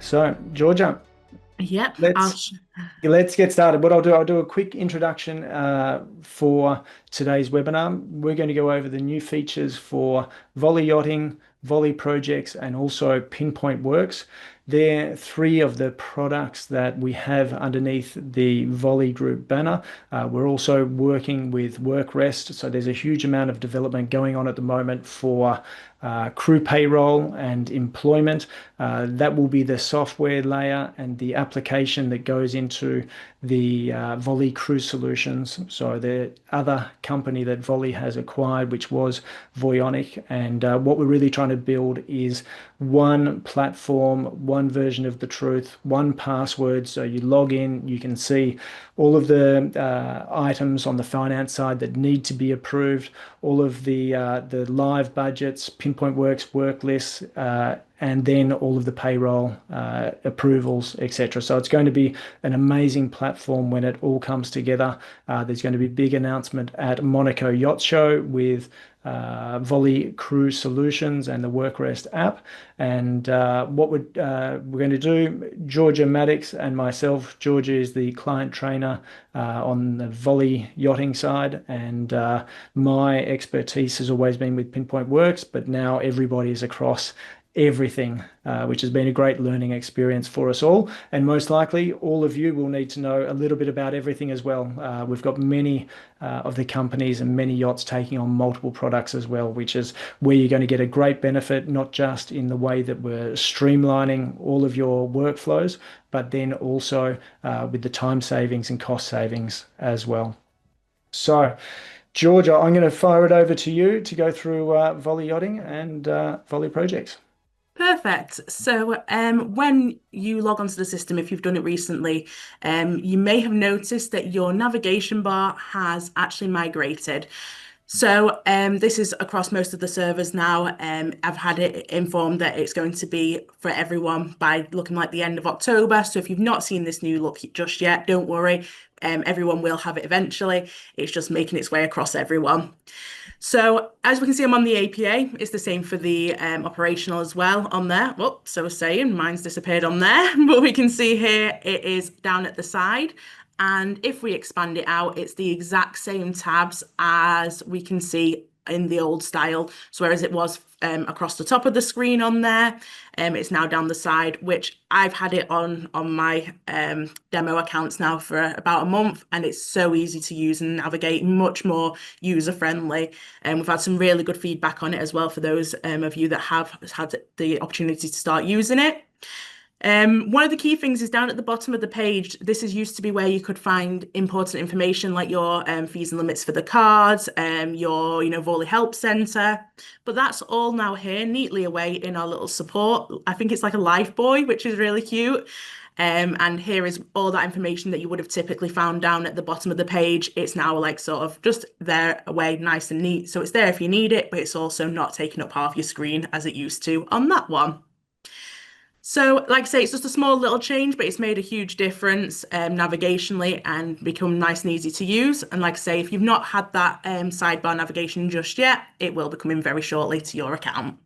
So, Georgia, Yep, let's let's get started. What I'll do a quick introduction for today's webinar. We're going to go over the new features for Volley Yachting, Volley Projects, and also Pinpoint Works. They're three of the products that we have underneath the Voly Group banner. We're also working with WorkRest, so there's a huge amount of development going on at the moment for crew payroll and employment. That will be the software layer and the application that goes into the Volley Crew Solutions. So the other company that Volley has acquired, which was Voyonic, and what we're really trying to build is one platform, one version of the truth, one password. So you log in, you can see all of the items on the finance side that need to be approved, all of the live budgets, Pinpoint Works, work lists, and then all of the payroll approvals, etc. So it's going to be an amazing platform when it all comes together. There's going to be a big announcement at Monaco Yacht Show with Volley Crew Solutions and the WorkRest app. And what we're going to do, Georgia, Maddocks, and myself. Georgia is the client trainer on the Volley yachting side, and my expertise has always been with Pinpoint Works, but now everybody is across everything, which has been a great learning experience for us all. And most likely, all of you will need to know a little bit about everything as well. We've got many of the companies and many yachts taking on multiple products as well, which is where you're going to get a great benefit, not just in the way that we're streamlining all of your workflows, but then also with the time savings and cost savings as well. So, Georgia, I'm going to fire it over to you to go through Volley Yachting and Volley Projects. perfect. So, when you log onto the system, if you've done it recently, you may have noticed that your navigation bar has actually migrated. So, this is across most of the servers now. I've had it informed that it's going to be for everyone by looking like the end of October. So, if you've not seen this new look just yet, don't worry. Everyone will have it eventually. It's just making its way across everyone. So as we can see, I'm on the APA. It's the same for the operational as well on there. Oh, so I was saying, mine's disappeared on there, but we can see here it is down at the side. And if we expand it out, it's the exact same tabs as we can see in the old style. So whereas it was across the top of the screen on there, it's now down the side, which I've had it on my demo accounts now for about a month, and it's so easy to use and navigate, much more user friendly. And we've had some really good feedback on it as well for those of you that have had the opportunity to start using it. One of the key things is down at the bottom of the page. This is used to be where you could find important information like your fees and limits for the cards, your Volley Help Centre. But that's all now here neatly away in our little support. I think it's like a life buoy, which is really cute. And here is all that information that you would have typically found down at the bottom of the page. It's now like sort of just there away, nice and neat. So it's there if you need it, but it's also not taking up half your screen as it used to on that one. So, like I say, it's just a small little change, but it's made a huge difference navigationally and become nice and easy to use. And like I say, if you've not had that sidebar navigation just yet, it will be coming very shortly to your account.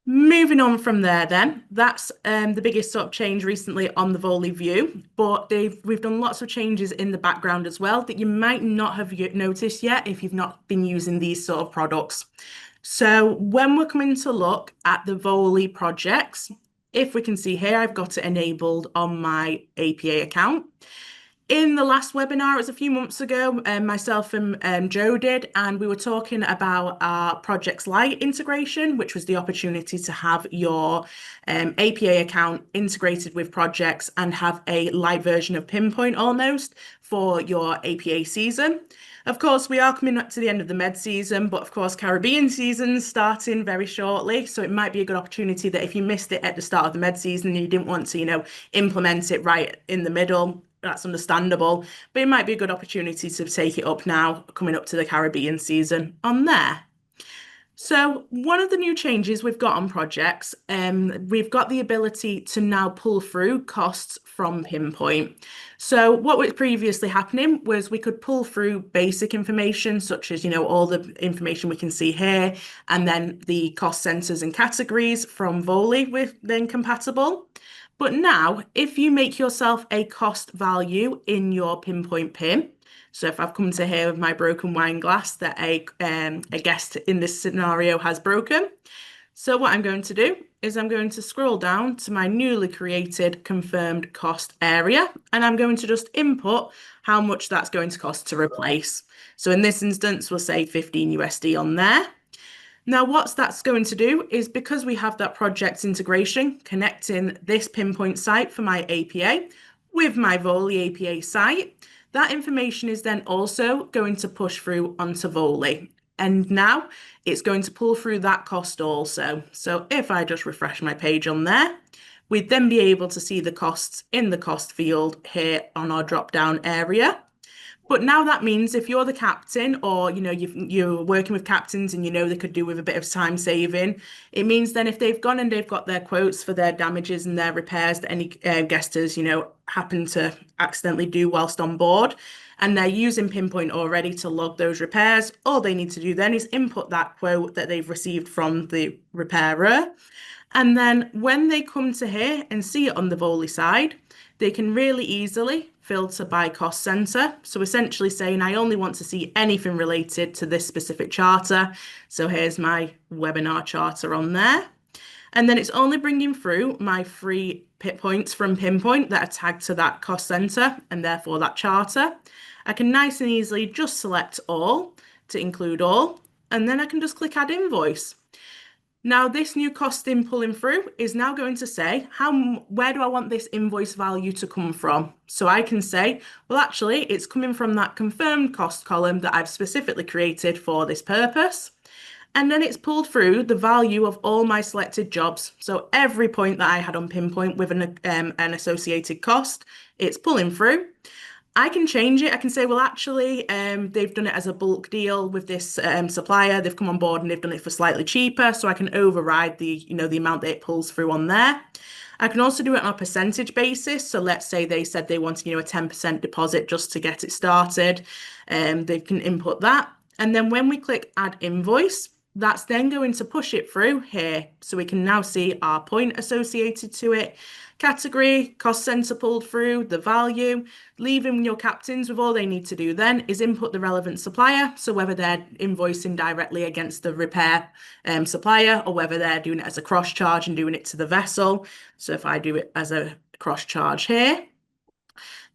Moving on from there then, that's the biggest sort of change recently on the Volley view, but we've done lots of changes in the background as well that you might not have noticed yet if you've not been using these sort of products. So when we're coming to look at the Volley projects, if we can see here, I've got it enabled on my APA account. In the last webinar, it was a few months ago, myself and Joe did, and we were talking about our Projects Lite integration, which was the opportunity to have your APA account integrated with projects and have a light version of Pinpoint almost for your APA season. Of course, we are coming up to the end of the med season, but of course, Caribbean season's starting very shortly. So it might be a good opportunity that if you missed it at the start of the med season and you didn't want to, implement it right in the middle, that's understandable. But it might be a good opportunity to take it up now, coming up to the Caribbean season on there. So one of the new changes we've got on projects, we've got the ability to now pull through costs from Pinpoint. So what was previously happening was we could pull through basic information, such as, all the information we can see here, and then the cost centers and categories from Voly with then compatible. But now, if you make yourself a cost value in your Pinpoint PIN, so if I've come to here with my broken wine glass that a guest in this scenario has broken, so what I'm going to do is I'm going to scroll down to my newly created confirmed cost area, and I'm going to just input how much that's going to cost to replace. So in this instance, we'll say 15 USD on there. Now, what that's going to do is because we have that project integration connecting this Pinpoint site for my APA with my Voly APA site, that information is then also going to push through onto Voly. And now it's going to pull through that cost also. So if I just refresh my page on there, we'd then be able to see the costs in the cost field here on our drop down area. But now that means if you're the captain or you're working with captains and they could do with a bit of time saving, it means then if they've gone and they've got their quotes for their damages and their repairs that any guesters happen to accidentally do whilst on board, and they're using Pinpoint already to log those repairs, all they need to do then is input that quote that they've received from the repairer. And then when they come to here and see it on the Volley side, they can really easily filter by cost center. So essentially saying, I only want to see anything related to this specific charter. So here's my webinar charter on there. And then it's only bringing through my free pit points from Pinpoint that are tagged to that cost center and therefore that charter. I can nice and easily just select all to include all, and then I can just click add invoice. Now, this new costing pulling through is now going to say, where do I want this invoice value to come from? So I can say, well, actually, it's coming from that confirmed cost column that I've specifically created for this purpose. And then it's pulled through the value of all my selected jobs. So every point that I had on Pinpoint with an associated cost, it's pulling through. I can change it. I can say, well, actually, they've done it as a bulk deal with this supplier. They've come on board and they've done it for slightly cheaper. So I can override the amount that it pulls through on there. I can also do it on a percentage basis. So let's say they said they wanted, a 10% deposit just to get it started. They can input that. And then when we click add invoice, that's then going to push it through here. So we can now see our point associated to it, category, cost center pulled through, the value, leaving your captains with all they need to do then is input the relevant supplier. So whether they're invoicing directly against the repair supplier or whether they're doing it as a cross charge and doing it to the vessel. So if I do it as a cross charge here,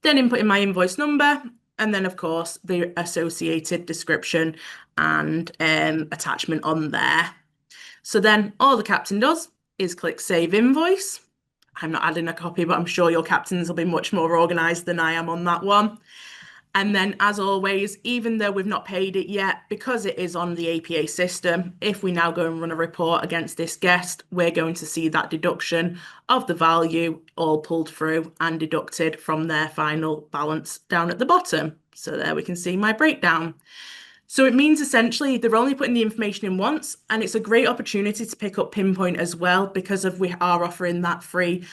then inputting my invoice number, and then, of course, the associated description and attachment on there. So then all the captain does is click Save Invoice. I'm not adding a copy, but I'm sure your captains will be much more organised than I am on that one. And then, as always, even though we've not paid it yet, because it is on the APA system, if we now go and run a report against this guest, we're going to see that deduction of the value all pulled through and deducted from their final balance down at the bottom. So there we can see my breakdown. So it means essentially they're only putting the information in once, and it's a great opportunity to pick up Pinpoint as well because we are offering that free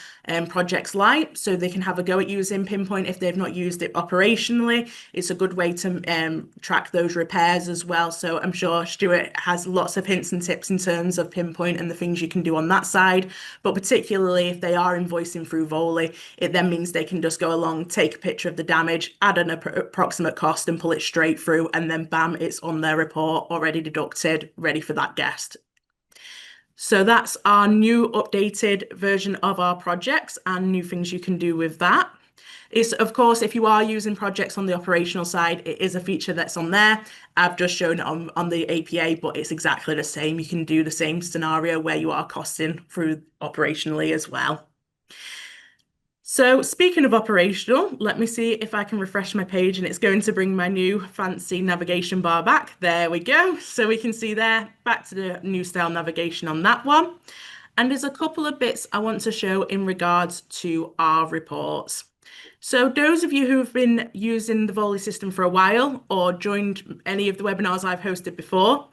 Projects Lite, so they can have a go at using Pinpoint if they've not used it operationally. It's a good way to track those repairs as well. So I'm sure Stuart has lots of hints and tips in terms of Pinpoint and the things you can do on that side. But particularly if they are invoicing through Voly, it then means they can just go along, take a picture of the damage, add an approximate cost and pull it straight through, and then bam, it's on their report already deducted, ready for that guest. So that's our new updated version of our projects and new things you can do with that. It's, of course, if you are using projects on the operational side, it is a feature that's on there. I've just shown it on the APA, but it's exactly the same. You can do the same scenario where you are costing through operationally as well. So speaking of operational, let me see if I can refresh my page and it's going to bring my new fancy navigation bar back. There we go. So we can see there, back to the new style navigation on that one. And there's a couple of bits I want to show in regards to our reports. So those of you who have been using the Volley system for a while or joined any of the webinars I've hosted before,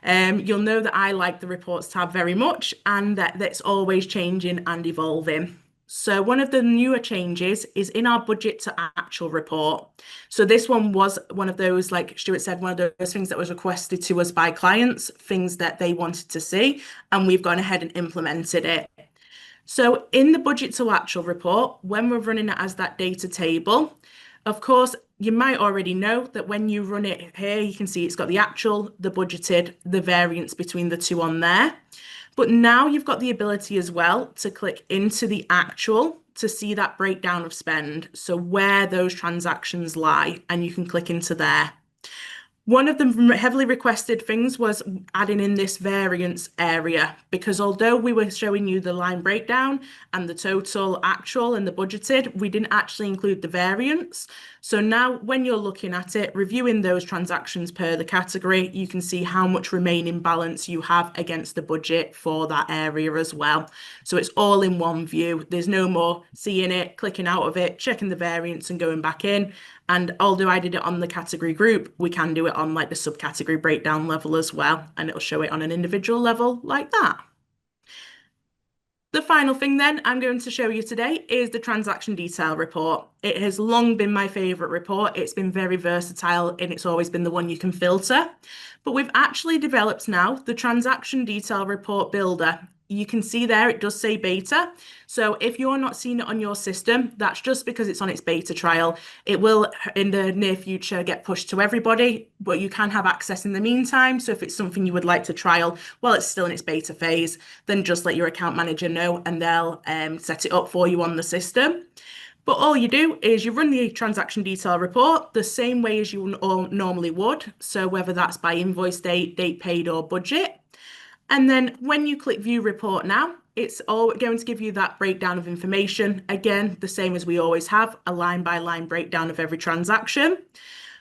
you'll know that I like the reports tab very much and that that's always changing and evolving. So one of the newer changes is in our budget to actual report. So this one was one of those, like Stuart said, one of those things that was requested to us by clients, things that they wanted to see, and we've gone ahead and implemented it. So in the budget to actual report, when we're running it as that data table, of course, you might already know that when you run it here, you can see it's got the actual, the budgeted, the variance between the two on there. But now you've got the ability as well to click into the actual to see that breakdown of spend. So where those transactions lie, and you can click into there. One of the heavily requested things was adding in this variance area because although we were showing you the line breakdown and the total actual and the budgeted, we didn't actually include the variance. So now when you're looking at it, reviewing those transactions per the category, you can see how much remaining balance you have against the budget for that area as well. So it's all in one view. There's no more seeing it, clicking out of it, checking the variance and going back in. And although I did it on the category group, we can do it on like the subcategory breakdown level as well. And it'll show it on an individual level like that. The final thing then I'm going to show you today is the transaction detail report. It has long been my favorite report. It's been very versatile and it's always been the one you can filter. But we've actually developed now the transaction detail report builder. You can see there it does say beta. So if you're not seeing it on your system, that's just because it's on its beta trial. It will in the near future get pushed to everybody, but you can have access in the meantime. So if it's something you would like to trial while it's still in its beta phase, then just let your account manager know and they'll set it up for you on the system. But all you do is you run the transaction detail report the same way as you normally would. So whether that's by invoice date, date paid, or budget. And then when you click view report now, it's all going to give you that breakdown of information. Again, the same as we always have, a line by line breakdown of every transaction.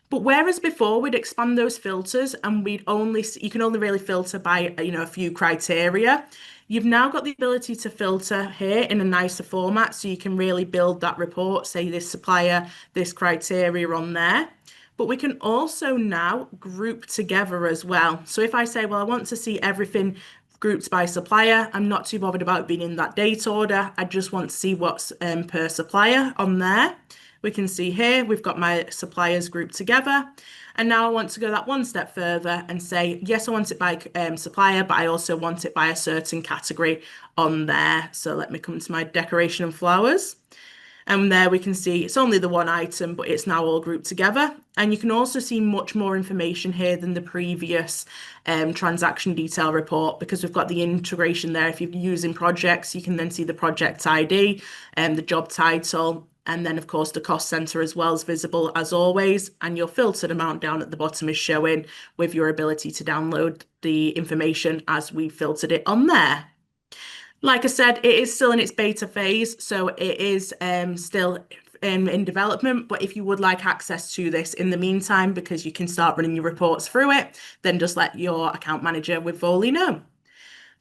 But whereas before we'd expand those filters and you can only really filter by, a few criteria. You've now got the ability to filter here in a nicer format so you can really build that report, say this supplier, this criteria on there. But we can also now group together as well. So if I say, well, I want to see everything grouped by supplier, I'm not too bothered about being in that date order. I just want to see what's per supplier on there. We can see here, we've got my suppliers grouped together. And now I want to go that one step further and say, yes, I want it by supplier, but I also want it by a certain category on there. So let me come to my decoration and flowers. And there we can see it's only the one item, but it's now all grouped together. And you can also see much more information here than the previous transaction detail report because we've got the integration there. If you're using projects, you can then see the project ID and the job title. And then, of course, the cost center as well is visible as always. And your filtered amount down at the bottom is showing with your ability to download the information as we filtered it on there. Like I said, it is still in its beta phase, so it is still in development. But if you would like access to this in the meantime, because you can start running your reports through it, then just let your account manager with Voly know.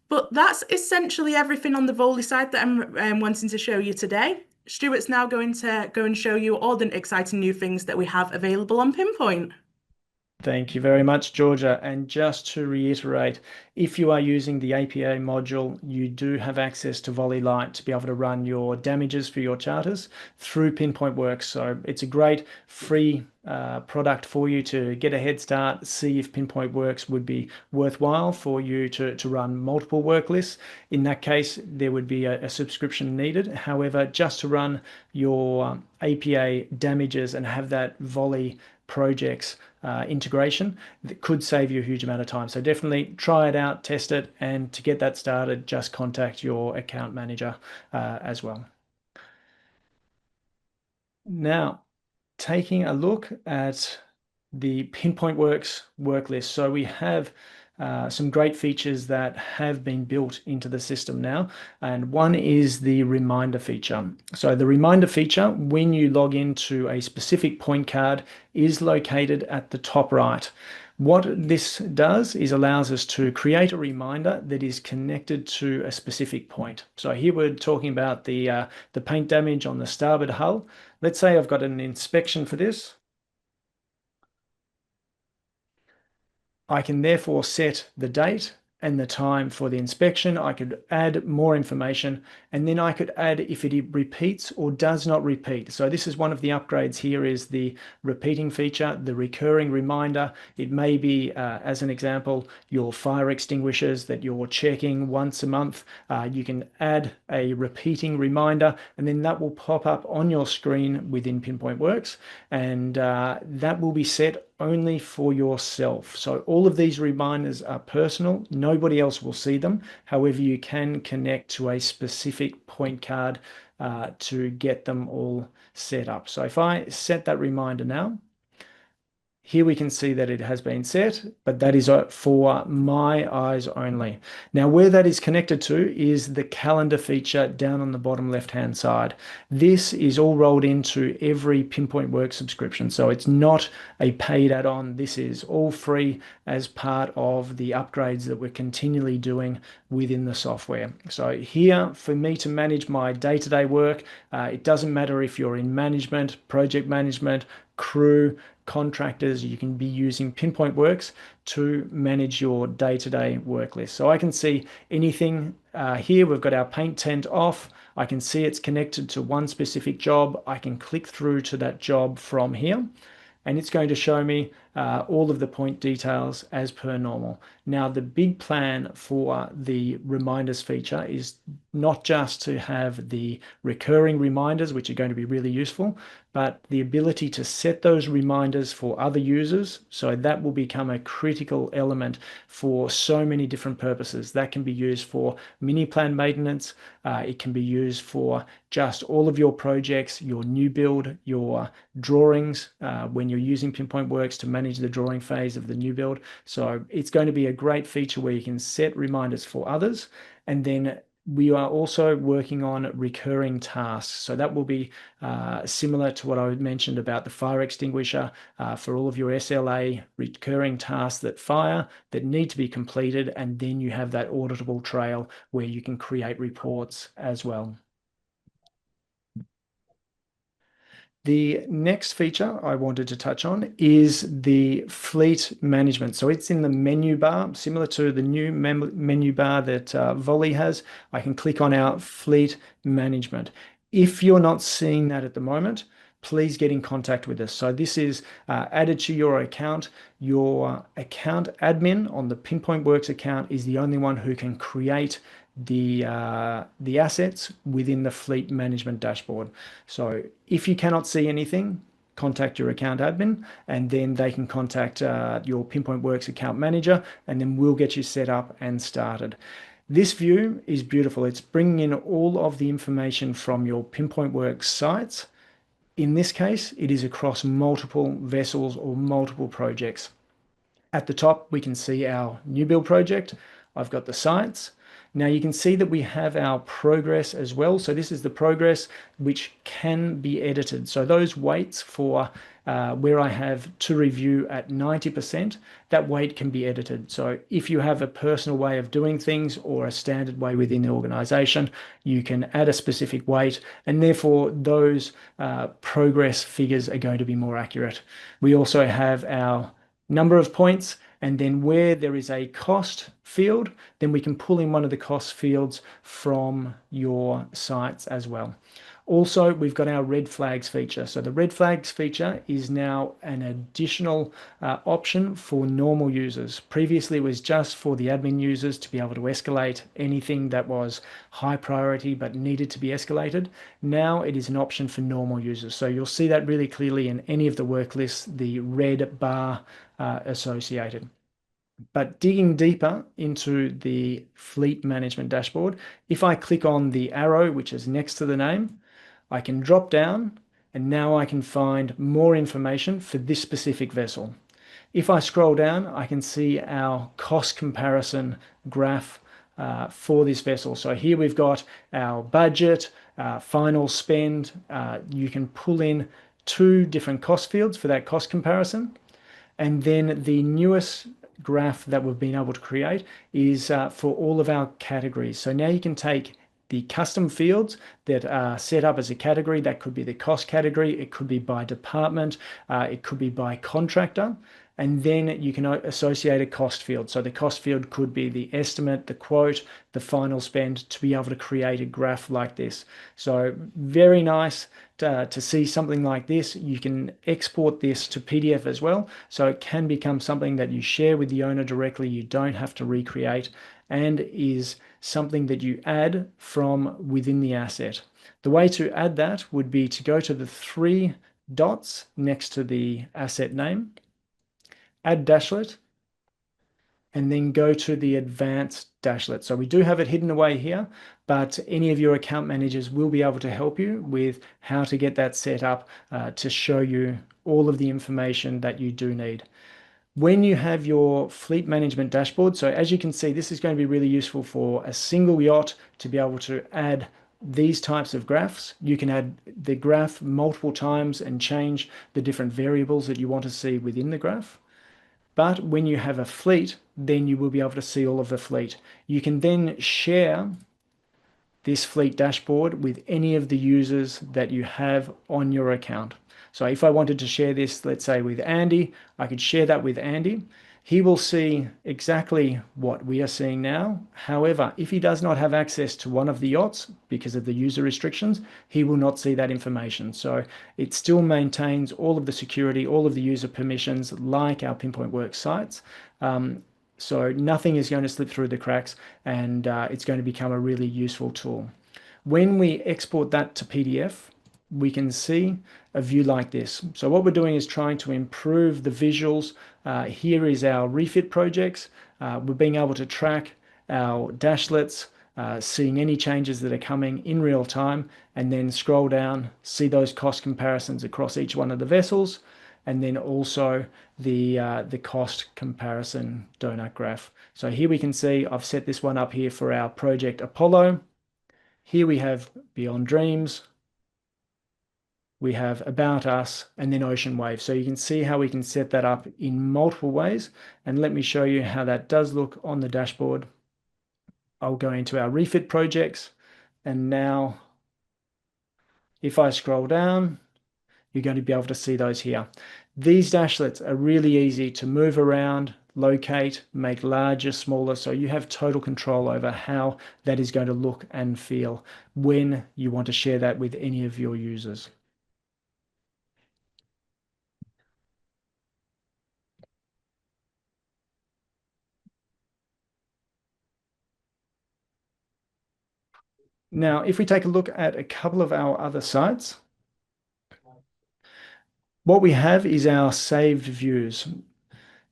But that's essentially everything on the Voly side that I'm wanting to show you today. Stuart's now going to go and show you all the exciting new things that we have available on Pinpoint. Thank you very much, Georgia. And just to reiterate, if you are using the APA module, you do have access to Volley Lite to be able to run your damages for your charters through Pinpoint Works. So it's a great free product for you to get a head start, see if Pinpoint Works would be worthwhile for you to run multiple work lists. In that case, there would be a subscription needed. However, just to run your APA damages and have that Volley projects integration that could save you a huge amount of time. So definitely try it out, test it, and to get that started, just contact your account manager as well. Now, taking a look at the Pinpoint Works work list. So we have some great features that have been built into the system now. And one is the reminder feature. So the reminder feature, when you log into a specific point card, is located at the top right. What this does is allows us to create a reminder that is connected to a specific point. So here we're talking about the paint damage on the starboard hull. Let's say I've got an inspection for this. I can therefore set the date and the time for the inspection. I could add more information, and then I could add if it repeats or does not repeat. So this is one of the upgrades here, is the repeating feature, the recurring reminder. It may be, as an example, your fire extinguishers that you're checking once a month. You can add a repeating reminder, and then that will pop up on your screen within Pinpoint Works, and that will be set only for yourself. So all of these reminders are personal. Nobody else will see them. However, you can connect to a specific point card to get them all set up. So if I set that reminder now, here we can see that it has been set, but that is for my eyes only. Now, where that is connected to is the calendar feature down on the bottom left-hand side. This is all rolled into every Pinpoint Works subscription. So it's not a paid add-on. This is all free as part of the upgrades that we're continually doing within the software. So here, for me to manage my day-to-day work, it doesn't matter if you're in management, project management, crew, contractors, you can be using Pinpoint Works to manage your day-to-day work list. So I can see anything here. We've got our paint tent off. I can see it's connected to one specific job. I can click through to that job from here, and it's going to show me all of the point details as per normal. Now, the big plan for the reminders feature is not just to have the recurring reminders, which are going to be really useful, but the ability to set those reminders for other users. So that will become a critical element for so many different purposes. That can be used for mini plan maintenance. It can be used for just all of your projects, your new build, your drawings, when you're using Pinpoint Works to manage the drawing phase of the new build. So it's going to be a great feature where you can set reminders for others. And then we are also working on recurring tasks. So that will be similar to what I mentioned about the fire extinguisher, for all of your SLA recurring tasks that need to be completed. And then you have that auditable trail where you can create reports as well. The next feature I wanted to touch on is the fleet management. So it's in the menu bar, similar to the new menu bar that Voly has. I can click on our fleet management. If you're not seeing that at the moment, please get in contact with us. So this is added to your account. Your account admin on the Pinpoint Works account is the only one who can create the assets within the fleet management dashboard. So if you cannot see anything, contact your account admin, and then they can contact your Pinpoint Works account manager, and then we'll get you set up and started. This view is beautiful. It's bringing in all of the information from your Pinpoint Works sites. In this case, it is across multiple vessels or multiple projects. At the top, we can see our new build project. I've got the sites. Now you can see that we have our progress as well. So this is the progress which can be edited. So those weights for where I have to review at 90%, that weight can be edited. So if you have a personal way of doing things or a standard way within the organization, you can add a specific weight, and therefore those progress figures are going to be more accurate. We also have our number of points, and then where there is a cost field, then we can pull in one of the cost fields from your sites as well. Also, we've got our red flags feature. So the red flags feature is now an additional option for normal users. Previously, it was just for the admin users to be able to escalate anything that was high priority but needed to be escalated. Now it is an option for normal users. So you'll see that really clearly in any of the work lists, the red bar associated. But digging deeper into the fleet management dashboard, if I click on the arrow, which is next to the name, I can drop down, and now I can find more information for this specific vessel. If I scroll down, I can see our cost comparison graph for this vessel. So here we've got our budget, final spend. You can pull in two different cost fields for that cost comparison. And then the newest graph that we've been able to create is for all of our categories. So now you can take the custom fields that are set up as a category. That could be the cost category, it could be by department, it could be by contractor, and then you can associate a cost field. So the cost field could be the estimate, the quote, the final spend, to be able to create a graph like this. So very nice to see something like this. You can export this to PDF as well, so it can become something that you share with the owner directly. You don't have to recreate, and is something that you add from within the asset. The way to add that would be to go to the three dots next to the asset name, add dashlet, and then go to the advanced dashlet. So we do have it hidden away here, but any of your account managers will be able to help you with how to get that set up to show you all of the information that you do need. When you have your fleet management dashboard, so as you can see, this is going to be really useful for a single yacht to be able to add these types of graphs. You can add the graph multiple times and change the different variables that you want to see within the graph. But when you have a fleet, then you will be able to see all of the fleet. You can then share this fleet dashboard with any of the users that you have on your account. So if I wanted to share this, let's say with Andy, I could share that with Andy. He will see exactly what we are seeing now. However, if he does not have access to one of the yachts because of the user restrictions, he will not see that information. So it still maintains all of the security, all of the user permissions, like our Pinpoint Works sites. So nothing is going to slip through the cracks, and it's going to become a really useful tool. When we export that to PDF, we can see a view like this. So what we're doing is trying to improve the visuals. Here is our refit projects. We're being able to track our dashlets, seeing any changes that are coming in real time, and then scroll down, see those cost comparisons across each one of the vessels, and then also the cost comparison donut graph. So here we can see I've set this one up here for our project Apollo. Here we have Beyond Dreams, we have About Us, and then Ocean Wave. So you can see how we can set that up in multiple ways. And let me show you how that does look on the dashboard. I'll go into our refit projects, and now if I scroll down, you're going to be able to see those here. These dashlets are really easy to move around, locate, make larger, smaller, so you have total control over how that is going to look and feel when you want to share that with any of your users. Now, if we take a look at a couple of our other sites, what we have is our saved views.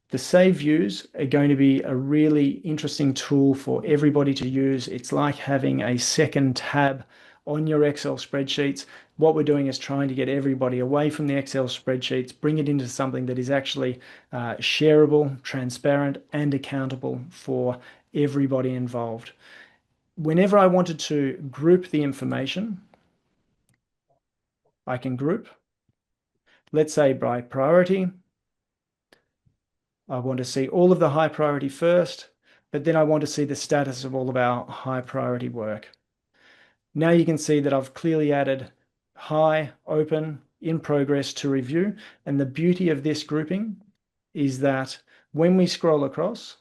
The save views are going to be a really interesting tool for everybody to use. It's like having a second tab on your Excel spreadsheets. What we're doing is trying to get everybody away from the Excel spreadsheets, bring it into something that is actually shareable, transparent, and accountable for everybody involved. Whenever I wanted to group the information, I can group, let's say by priority. I want to see all of the high priority first, but then I want to see the status of all of our high priority work. Now you can see that I've clearly added high, open, in progress to review. And the beauty of this grouping is that when we scroll across,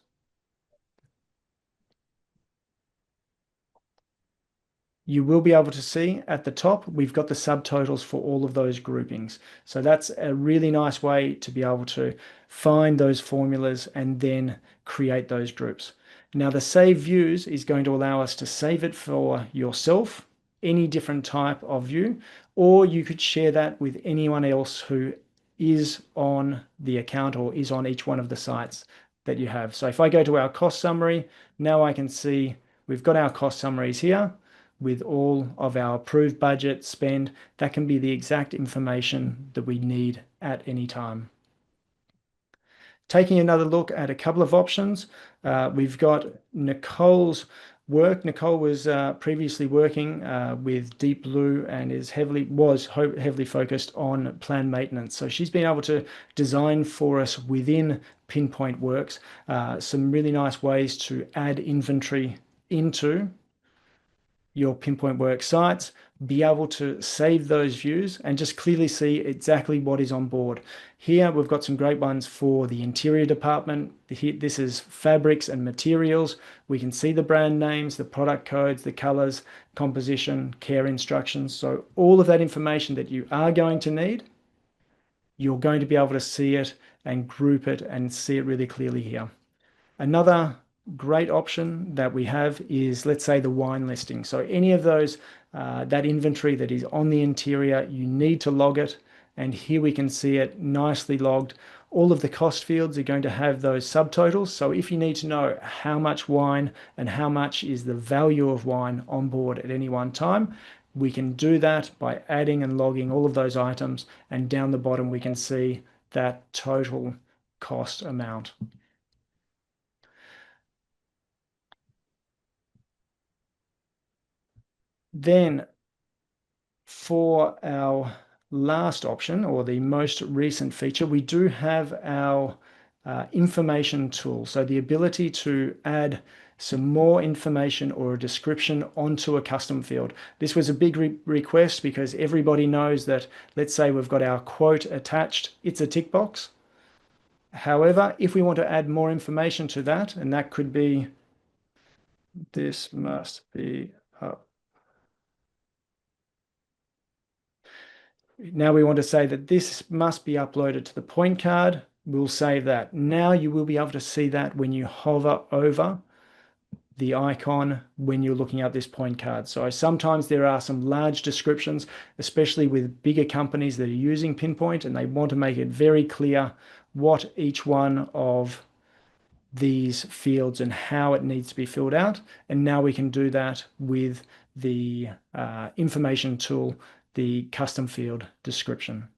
you will be able to see at the top, we've got the subtotals for all of those groupings. So that's a really nice way to be able to find those formulas and then create those groups. Now the save views is going to allow us to save it for yourself, any different type of view, or you could share that with anyone else who is on the account or is on each one of the sites that you have. So if I go to our cost summary, now I can see we've got our cost summaries here with all of our approved budget spend. That can be the exact information that we need at any time. Taking another look at a couple of options, we've got Nicole's work. Nicole was previously working with Deep Blue and was heavily focused on planned maintenance. So she's been able to design for us within Pinpoint Works some really nice ways to add inventory into your Pinpoint Works sites, be able to save those views and just clearly see exactly what is on board. Here we've got some great ones for the interior department. This is fabrics and materials. We can see the brand names, the product codes, the colors, composition, care instructions. So all of that information that you are going to need, you're going to be able to see it and group it and see it really clearly here. Another great option that we have is, let's say, the wine listing. So any of those, that inventory that is on the interior, you need to log it. And here we can see it nicely logged. All of the cost fields are going to have those subtotals. So if you need to know how much wine and how much is the value of wine on board at any one time, we can do that by adding and logging all of those items. And down the bottom, we can see that total cost amount. Then for our last option, or the most recent feature, we do have our information tool. So the ability to add some more information or a description onto a custom field. This was a big request because everybody knows that, let's say we've got our quote attached, it's a tick box. However, if we want to add more information to that, and that could be, this must be up. Now we want to say that this must be uploaded to the point card. We'll save that. Now you will be able to see that when you hover over the icon when you're looking at this point card. So sometimes there are some large descriptions, especially with bigger companies that are using Pinpoint, and they want to make it very clear what each one of these fields and how it needs to be filled out. And now we can do that with the information tool, the custom field description.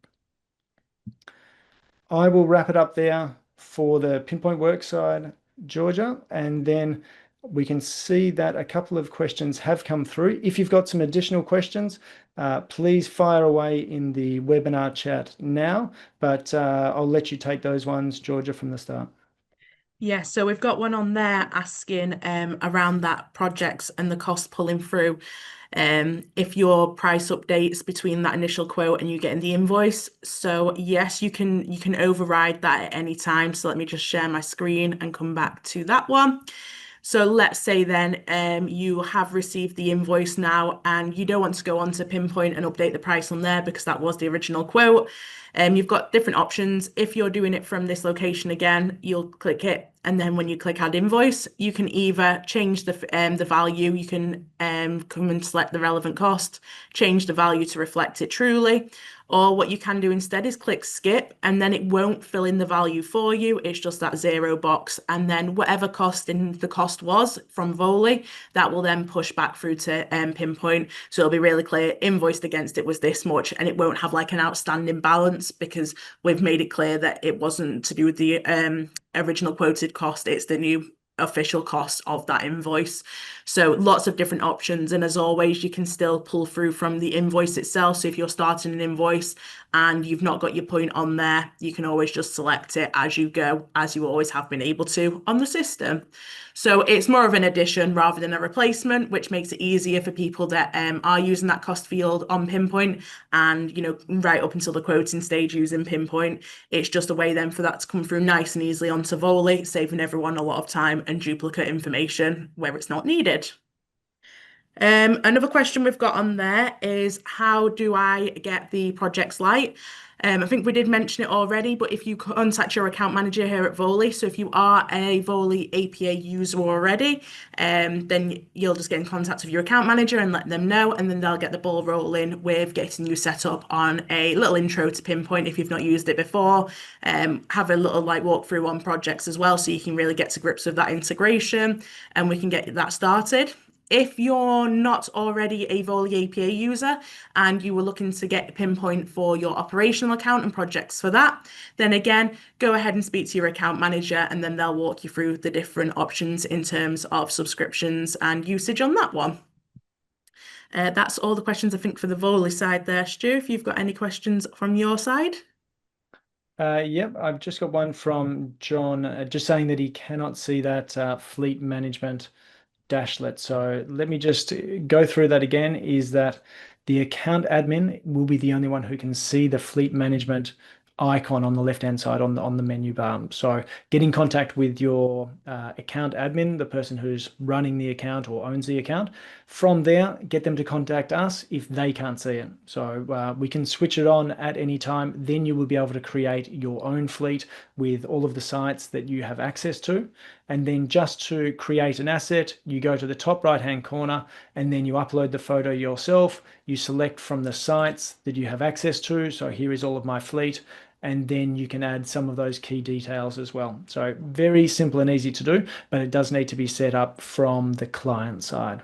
I will wrap it up there for the Pinpoint Works side, Georgia, and then we can see that a couple of questions have come through. If you've got some additional questions, please fire away in the webinar chat now, but I'll let you take those ones, Georgia, from the start. Yeah, so we've got one on there asking around that projects and the cost pulling through. If your price updates between that initial quote and you getting the invoice. So yes, you can override that at any time. So let me just share my screen and come back to that one. So let's say then you have received the invoice now and you don't want to go on to Pinpoint and update the price on there because that was the original quote. You've got different options. If you're doing it from this location again, you'll click it. And then when you click add invoice, you can either change the value, you can come and select the relevant cost, change the value to reflect it truly, or what you can do instead is click skip and then it won't fill in the value for you. It's just that zero box. And then whatever cost in the cost was from Voly, that will then push back through to Pinpoint. So it'll be really clear, invoiced against it was this much, and it won't have like an outstanding balance because we've made it clear that it wasn't to do with the original quoted cost. It's the new official cost of that invoice. So lots of different options. And as always, you can still pull through from the invoice itself. So if you're starting an invoice and you've not got your point on there, you can always just select it as you go, as you always have been able to on the system. So it's more of an addition rather than a replacement, which makes it easier for people that are using that cost field on Pinpoint and, right up until the quoting stage using Pinpoint. It's just a way then for that to come through nice and easily onto Voly, saving everyone a lot of time and duplicate information where it's not needed. Another question we've got on there is how do I get the projects light? I think we did mention it already, but if you contact your account manager here at Voly, so if you are a Voly APA user already, then you'll just get in contact with your account manager and let them know, and then they'll get the ball rolling with getting you set up on a little intro to Pinpoint if you've not used it before. Have a little walkthrough on projects as well, so you can really get to grips with that integration, and we can get that started. If you're not already a Voly APA user and you were looking to get Pinpoint for your operational account and projects for that, then again, go ahead and speak to your account manager and then they'll walk you through the different options in terms of subscriptions and usage on that one. That's all the questions I think for the Voly side there. Stu, if you've got any questions from your side. Yep, I've just got one from John, just saying that he cannot see that fleet management dashlet. So let me just go through that again, is that the account admin will be the only one who can see the fleet management icon on the left-hand side on the menu bar. So get in contact with your account admin, the person who's running the account or owns the account. From there, get them to contact us if they can't see it. So we can switch it on at any time. Then you will be able to create your own fleet with all of the sites that you have access to. And then just to create an asset, you go to the top right-hand corner and then you upload the photo yourself. You select from the sites that you have access to. So here is all of my fleet. And then you can add some of those key details as well. So very simple and easy to do, but it does need to be set up from the client side.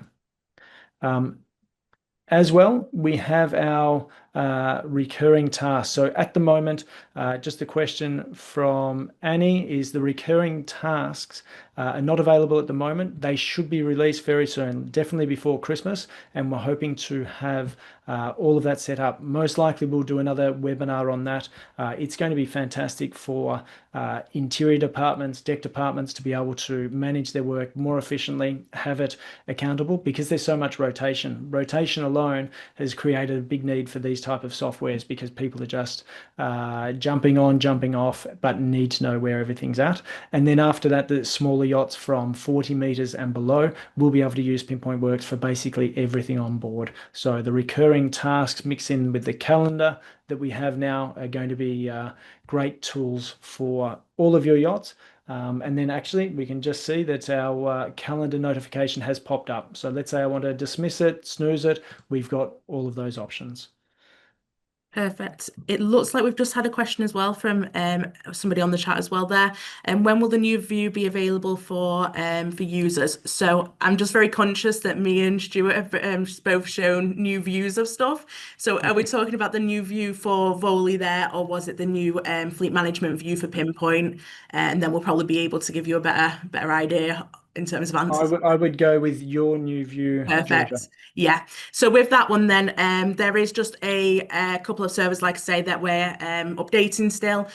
As well, we have our recurring tasks. So at the moment, just a question from Annie is the recurring tasks are not available at the moment. They should be released very soon, definitely before Christmas. And we're hoping to have all of that set up. Most likely we'll do another webinar on that. It's going to be fantastic for interior departments, deck departments to be able to manage their work more efficiently, have it accountable because there's so much rotation. Rotation alone has created a big need for these type of softwares because people are just jumping on, jumping off, but need to know where everything's at. And then after that, the smaller yachts from 40 meters and below will be able to use Pinpoint Works for basically everything on board. So the recurring tasks mix in with the calendar that we have now are going to be great tools for all of your yachts. And then actually we can just see that our calendar notification has popped up. So let's say I want to dismiss it, snooze it. We've got all of those options. Perfect. It looks like we've just had a question as well from somebody on the chat as well there. And when will the new view be available for users? So I'm just very conscious that me and Stuart have both shown new views of stuff. So are we talking about the new view for Voly there, or was it the new fleet management view for Pinpoint? And then we'll probably be able to give you a better idea in terms of answers. I would go with your new view, Perfect. Georgia. Yeah. So with that one, then there is just a couple of servers, like I say, that we're updating still.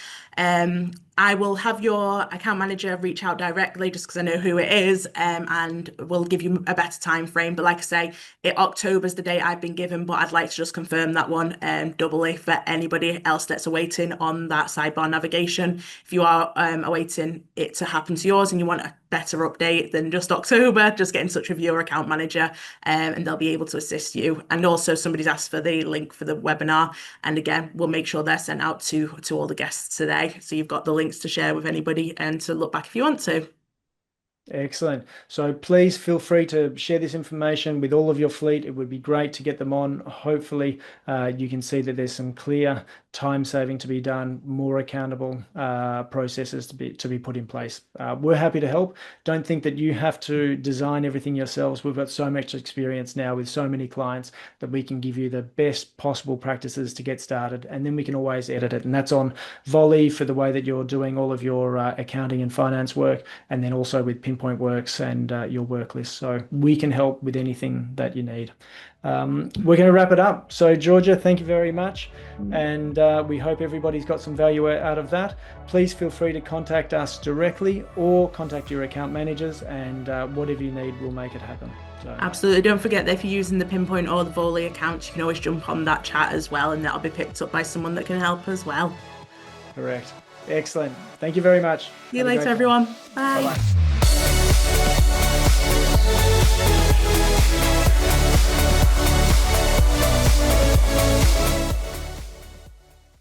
I will have your account manager reach out directly just because I know who it is, and we'll give you a better time frame. But like I say, October's the date I've been given, but I'd like to just confirm that one doubly for anybody else that's awaiting on that sidebar navigation. If you are awaiting it to happen to yours and you want a better update than just October, just get in touch with your account manager and they'll be able to assist you. And also somebody's asked for the link for the webinar. And again, we'll make sure they're sent out to all the guests today. So you've got the links to share with anybody and to look back if you want to. Excellent. So please feel free to share this information with all of your fleet. It would be great to get them on. Hopefully you can see that there's some clear time saving to be done, more accountable processes to be put in place. We're happy to help. Don't think that you have to design everything yourselves. We've got so much experience now with so many clients that we can give you the best possible practices to get started, and then we can always edit it. And that's on Voly for the way that you're doing all of your accounting and finance work, and then also with Pinpoint Works and your work list. So we can help with anything that you need. We're going to wrap it up. So Georgia, thank you very much. And we hope everybody's got some value out of that. Please feel free to contact us directly or contact your account managers, and whatever you need, we'll make it happen. So. Absolutely. Don't forget that if you're using the Pinpoint or the Voly accounts, you can always jump on that chat as well, and that'll be picked up by someone that can help as well. Correct. Excellent. Thank you very much. See you later, everyone. Bye. Bye-bye.